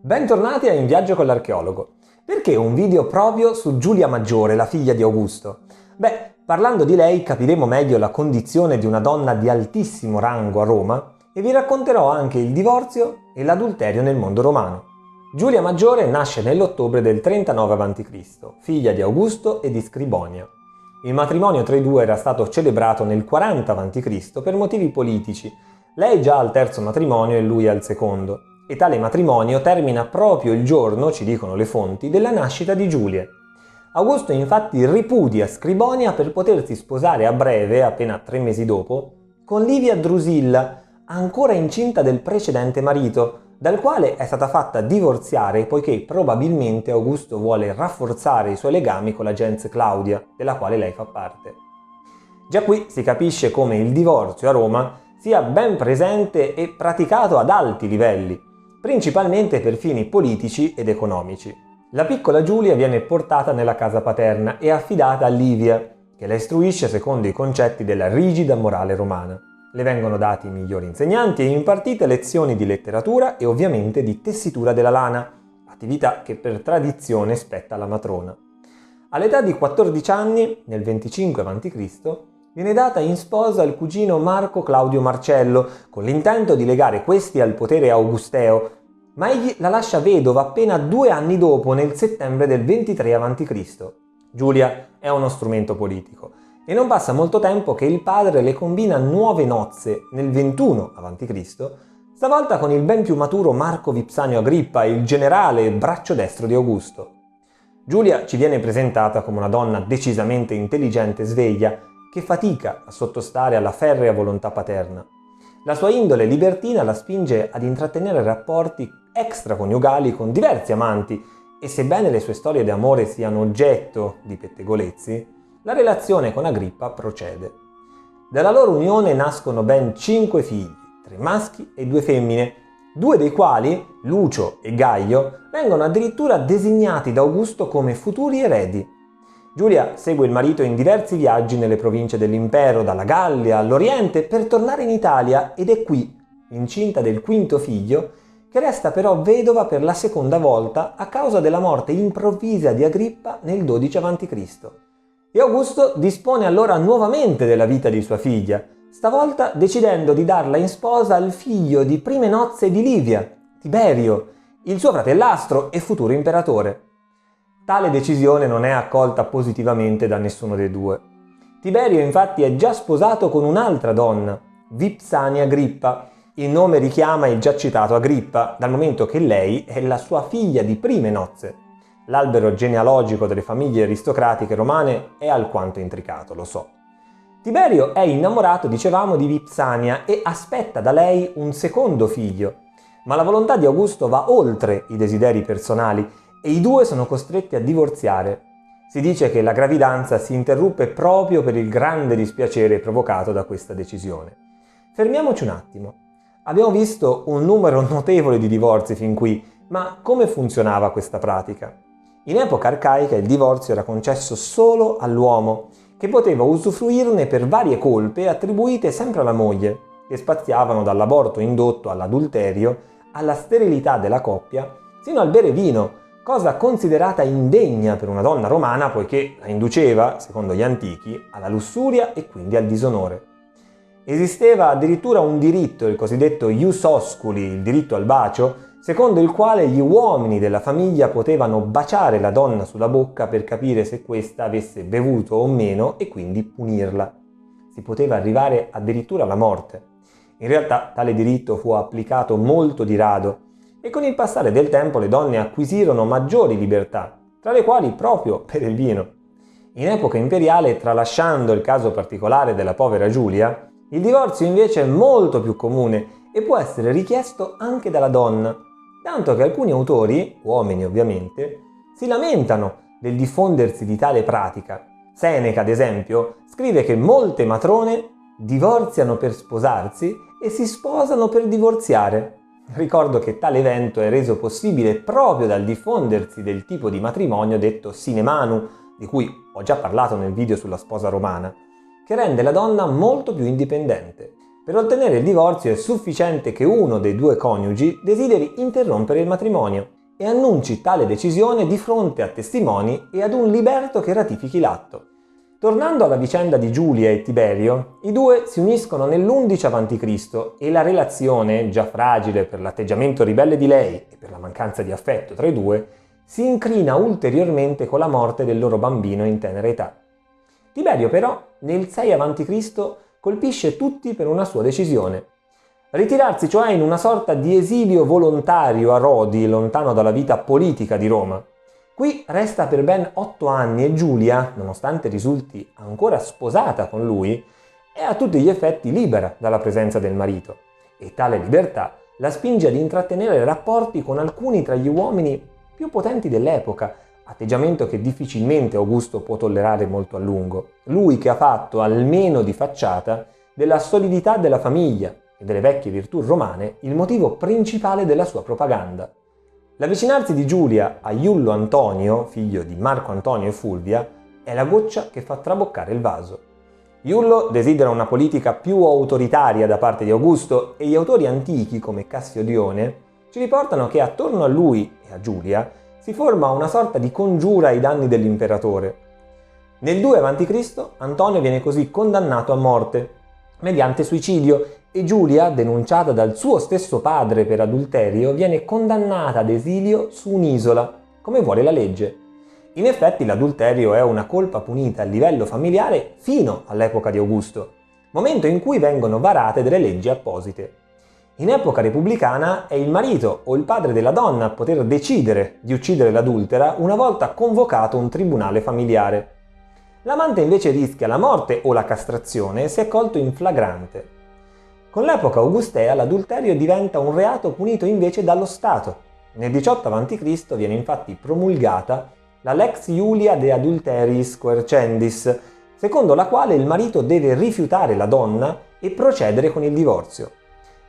Bentornati a In Viaggio con l'Archeologo. Perché un video proprio su Giulia Maggiore, la figlia di Augusto? Beh, parlando di lei capiremo meglio la condizione di una donna di altissimo rango a Roma e vi racconterò anche il divorzio e l'adulterio nel mondo romano. Giulia Maggiore nasce nell'ottobre del 39 a.C., figlia di Augusto e di Scribonia. Il matrimonio tra i due era stato celebrato nel 40 a.C. per motivi politici, lei già al terzo matrimonio e lui al secondo. E tale matrimonio termina proprio il giorno, ci dicono le fonti, della nascita di Giulia. Augusto infatti ripudia Scribonia per potersi sposare a breve, appena 3 mesi dopo, con Livia Drusilla, ancora incinta del precedente marito, dal quale è stata fatta divorziare poiché probabilmente Augusto vuole rafforzare i suoi legami con la gens Claudia, della quale lei fa parte. Già qui si capisce come il divorzio a Roma sia ben presente e praticato ad alti livelli, principalmente per fini politici ed economici. La piccola Giulia viene portata nella casa paterna e affidata a Livia, che la istruisce secondo i concetti della rigida morale romana. Le vengono dati i migliori insegnanti e impartite lezioni di letteratura e ovviamente di tessitura della lana, attività che per tradizione spetta alla matrona. All'età di 14 anni, nel 25 a.C., viene data in sposa al cugino Marco Claudio Marcello, con l'intento di legare questi al potere augusteo, ma egli la lascia vedova appena 2 anni dopo, nel settembre del 23 a.C. Giulia è uno strumento politico, e non passa molto tempo che il padre le combina nuove nozze nel 21 a.C., stavolta con il ben più maturo Marco Vipsanio Agrippa, il generale e braccio destro di Augusto. Giulia ci viene presentata come una donna decisamente intelligente e sveglia, che fatica a sottostare alla ferrea volontà paterna. La sua indole libertina la spinge ad intrattenere rapporti extraconiugali con diversi amanti e sebbene le sue storie d'amore siano oggetto di pettegolezzi, la relazione con Agrippa procede. Dalla loro unione nascono ben 5 figli, 3 maschi e 2 femmine, 2 dei quali, Lucio e Gaio, vengono addirittura designati da Augusto come futuri eredi. Giulia segue il marito in diversi viaggi nelle province dell'impero, dalla Gallia all'Oriente, per tornare in Italia ed è qui, incinta del 5° figlio, che resta però vedova per la seconda volta a causa della morte improvvisa di Agrippa nel 12 a.C. E Augusto dispone allora nuovamente della vita di sua figlia, stavolta decidendo di darla in sposa al figlio di prime nozze di Livia, Tiberio, il suo fratellastro e futuro imperatore. Tale decisione non è accolta positivamente da nessuno dei due. Tiberio infatti è già sposato con un'altra donna, Vipsania Agrippa. Il nome richiama il già citato Agrippa, dal momento che lei è la sua figlia di prime nozze. L'albero genealogico delle famiglie aristocratiche romane è alquanto intricato, lo so. Tiberio è innamorato, dicevamo, di Vipsania e aspetta da lei un secondo figlio. Ma la volontà di Augusto va oltre i desideri personali e i due sono costretti a divorziare. Si dice che la gravidanza si interruppe proprio per il grande dispiacere provocato da questa decisione. Fermiamoci un attimo. Abbiamo visto un numero notevole di divorzi fin qui, ma come funzionava questa pratica? In epoca arcaica il divorzio era concesso solo all'uomo, che poteva usufruirne per varie colpe attribuite sempre alla moglie, che spaziavano dall'aborto indotto all'adulterio, alla sterilità della coppia, sino al bere vino, cosa considerata indegna per una donna romana poiché la induceva, secondo gli antichi, alla lussuria e quindi al disonore. Esisteva addirittura un diritto, il cosiddetto ius osculi, il diritto al bacio, secondo il quale gli uomini della famiglia potevano baciare la donna sulla bocca per capire se questa avesse bevuto o meno e quindi punirla. Si poteva arrivare addirittura alla morte. In realtà tale diritto fu applicato molto di rado, e con il passare del tempo le donne acquisirono maggiori libertà, tra le quali proprio per il vino. In epoca imperiale, tralasciando il caso particolare della povera Giulia, il divorzio invece è molto più comune e può essere richiesto anche dalla donna, tanto che alcuni autori, uomini ovviamente, si lamentano del diffondersi di tale pratica. Seneca, ad esempio, scrive che molte matrone divorziano per sposarsi e si sposano per divorziare. Ricordo che tale evento è reso possibile proprio dal diffondersi del tipo di matrimonio detto sine manu, di cui ho già parlato nel video sulla sposa romana, che rende la donna molto più indipendente. Per ottenere il divorzio è sufficiente che uno dei due coniugi desideri interrompere il matrimonio e annunci tale decisione di fronte a testimoni e ad un liberto che ratifichi l'atto. Tornando alla vicenda di Giulia e Tiberio, i due si uniscono nell'11 a.C. e la relazione, già fragile per l'atteggiamento ribelle di lei e per la mancanza di affetto tra i due, si incrina ulteriormente con la morte del loro bambino in tenera età. Tiberio però, nel 6 a.C., colpisce tutti per una sua decisione. Ritirarsi cioè in una sorta di esilio volontario a Rodi, lontano dalla vita politica di Roma. Qui resta per ben 8 anni e Giulia, nonostante risulti ancora sposata con lui, è a tutti gli effetti libera dalla presenza del marito, e tale libertà la spinge ad intrattenere rapporti con alcuni tra gli uomini più potenti dell'epoca, atteggiamento che difficilmente Augusto può tollerare molto a lungo. Lui che ha fatto, almeno di facciata, della solidità della famiglia e delle vecchie virtù romane il motivo principale della sua propaganda. L'avvicinarsi di Giulia a Iullo Antonio, figlio di Marco Antonio e Fulvia, è la goccia che fa traboccare il vaso. Iullo desidera una politica più autoritaria da parte di Augusto e gli autori antichi, come Cassiodione, ci riportano che attorno a lui e a Giulia si forma una sorta di congiura ai danni dell'imperatore. Nel 2 a.C. Antonio viene così condannato a morte, mediante suicidio, e Giulia, denunciata dal suo stesso padre per adulterio, viene condannata ad esilio su un'isola, come vuole la legge. In effetti l'adulterio è una colpa punita a livello familiare fino all'epoca di Augusto, momento in cui vengono varate delle leggi apposite. In epoca repubblicana è il marito o il padre della donna a poter decidere di uccidere l'adultera una volta convocato un tribunale familiare. L'amante invece rischia la morte o la castrazione se è colto in flagrante. Con l'epoca augustea l'adulterio diventa un reato punito invece dallo Stato. Nel 18 a.C. viene infatti promulgata la Lex Iulia de Adulteriis Coercendis, secondo la quale il marito deve rifiutare la donna e procedere con il divorzio.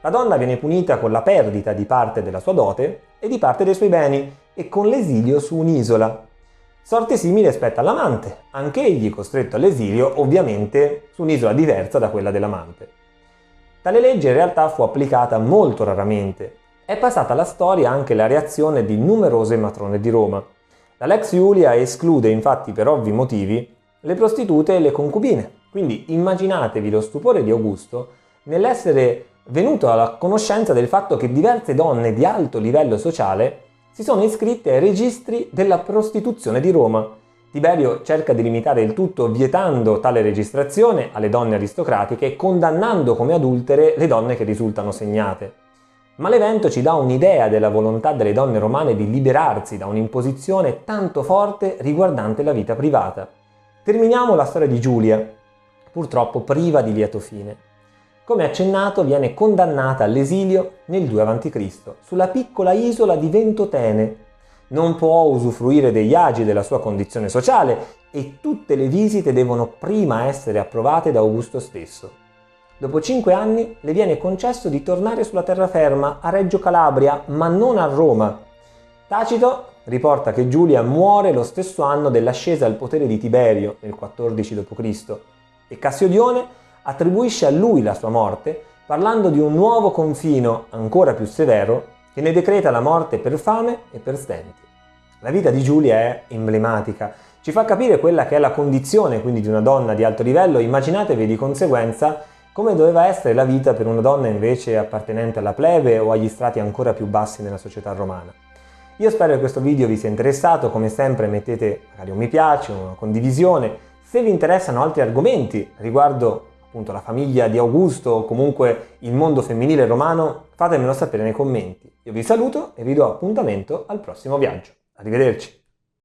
La donna viene punita con la perdita di parte della sua dote e di parte dei suoi beni e con l'esilio su un'isola. Sorte simile spetta all'amante, anch'egli costretto all'esilio, ovviamente su un'isola diversa da quella dell'amante. Tale legge in realtà fu applicata molto raramente. È passata alla storia anche la reazione di numerose matrone di Roma. La Lex Iulia esclude infatti per ovvi motivi le prostitute e le concubine, quindi immaginatevi lo stupore di Augusto nell'essere venuto alla conoscenza del fatto che diverse donne di alto livello sociale si sono iscritte ai registri della prostituzione di Roma. Tiberio cerca di limitare il tutto vietando tale registrazione alle donne aristocratiche e condannando come adultere le donne che risultano segnate. Ma l'evento ci dà un'idea della volontà delle donne romane di liberarsi da un'imposizione tanto forte riguardante la vita privata. Terminiamo la storia di Giulia, purtroppo priva di lieto fine. Come accennato, viene condannata all'esilio nel 2 a.C. sulla piccola isola di Ventotene. Non può usufruire degli agi della sua condizione sociale e tutte le visite devono prima essere approvate da Augusto stesso. Dopo 5 anni le viene concesso di tornare sulla terraferma a Reggio Calabria, ma non a Roma. Tacito riporta che Giulia muore lo stesso anno dell'ascesa al potere di Tiberio, nel 14 d.C., e Cassiodione attribuisce a lui la sua morte, parlando di un nuovo confino ancora più severo che ne decreta la morte per fame e per stenti. La vita di Giulia è emblematica, ci fa capire quella che è la condizione quindi di una donna di alto livello. Immaginatevi di conseguenza come doveva essere la vita per una donna invece appartenente alla plebe o agli strati ancora più bassi nella società romana. Io spero che questo video vi sia interessato, come sempre mettete magari un mi piace, una condivisione. Se vi interessano altri argomenti riguardo appunto la famiglia di Augusto o comunque il mondo femminile romano, fatemelo sapere nei commenti. Io vi saluto e vi do appuntamento al prossimo viaggio. Arrivederci!